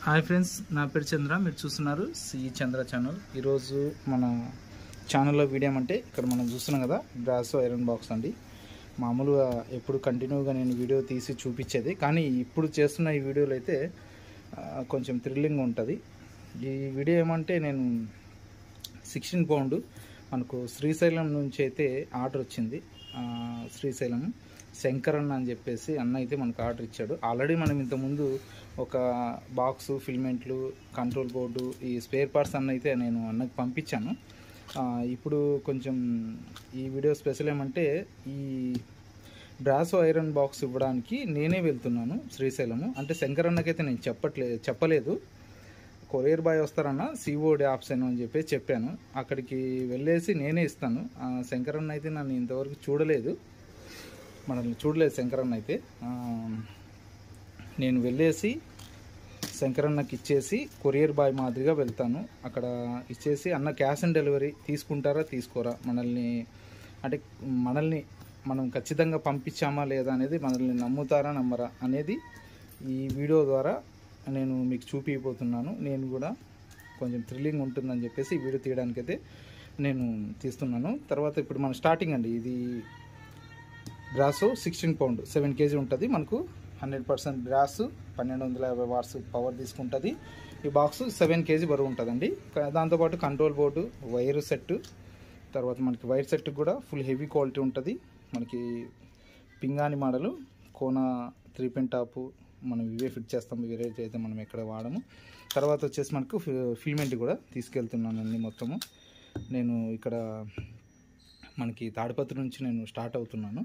Hi friends, నా పేరు చంద్ర. మీరు చూస్తున్నారు సిఈ చంద్ర ఛానల్. ఈరోజు మన ఛానల్లో వీడియో ఏమంటే ఇక్కడ మనం చూస్తున్నాం కదా, బ్రాసో ఐరన్ బాక్స్ అండి. మామూలుగా ఎప్పుడు కంటిన్యూగా నేను వీడియో తీసి చూపించేది, కానీ ఇప్పుడు చేస్తున్న ఈ వీడియోలో అయితే కొంచెం థ్రిల్లింగ్ ఉంటుంది. ఈ వీడియో ఏమంటే నేను 16 పౌండ్ మనకు శ్రీశైలం నుంచి అయితే ఆర్డర్ వచ్చింది. శ్రీశైలం శంకరన్న అని చెప్పేసి అన్న అయితే మనకు ఆర్డర్ ఇచ్చాడు. ఆల్రెడీ మనం ఇంతకుముందు ఒక బాక్సు, ఫిల్మెంట్లు, కంట్రోల్ బోర్డు, ఈ స్పేర్ పార్ట్స్ అన్న అయితే నేను అన్నకు పంపించాను. ఇప్పుడు కొంచెం ఈ వీడియో స్పెషల్ ఏమంటే ఈ బ్రాసో ఐరన్ బాక్స్ ఇవ్వడానికి నేనే వెళ్తున్నాను శ్రీశైలము. అంటే శంకరన్నకైతే నేను చెప్పలేదు. కొరియర్ బాయ్ వస్తారన్న, సిఓడి ఆప్షన్ అని చెప్పేసి చెప్పాను. అక్కడికి వెళ్ళేసి నేనే ఇస్తాను. శంకరన్న అయితే నన్ను ఇంతవరకు మనల్ని చూడలేదు శంకరన్న అయితే. నేను వెళ్ళేసి శంకరన్నకి ఇచ్చేసి కొరియర్ బాయ్ మాదిరిగా వెళ్తాను. అక్కడ ఇచ్చేసి అన్న క్యాష్ ఆన్ డెలివరీ తీసుకుంటారా తీసుకోరా, మనల్ని మనం ఖచ్చితంగా పంపించామా లేదా అనేది, మనల్ని నమ్ముతారా నమ్మరా అనేది ఈ వీడియో ద్వారా నేను మీకు చూపిపోతున్నాను. నేను కూడా కొంచెం థ్రిల్లింగ్ ఉంటుందని చెప్పేసి ఈ వీడియో తీయడానికైతే నేను తీస్తున్నాను. తర్వాత ఇప్పుడు మన స్టార్టింగ్ అండి. ఇది బ్రాసో 16 పౌండ్ 7 kg ఉంటుంది. మనకు 100% బ్రాస్ 1250 వాట్స్ పవర్ తీసుకుంటుంది. ఈ బాక్స్ 7 kg బరువు ఉంటుందండి. దాంతోపాటు కంట్రోల్ బోర్డు, వైర్ సెట్, తర్వాత మనకి వైర్ సెట్ కూడా ఫుల్ హెవీ క్వాలిటీ ఉంటుంది. మనకి పింగాణి మోడలు కోనా 3 పిన్ టాపు మనం ఇవే ఫిట్ చేస్తాము, వేరే అయితే మనం ఎక్కడ వాడము. తర్వాత వచ్చేసి మనకు ఫిల్మెంట్ కూడా తీసుకెళ్తున్నాను అన్ని మొత్తము. నేను ఇక్కడ మనకి తాడిపత్రి నుంచి నేను స్టార్ట్ అవుతున్నాను.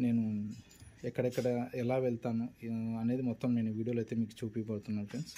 నేను ఎక్కడెక్కడ ఎలా వెళ్తాను అనేది మొత్తం నేను వీడియోలో అయితే మీకు చూపిపోతున్నాను ఫ్రెండ్స్.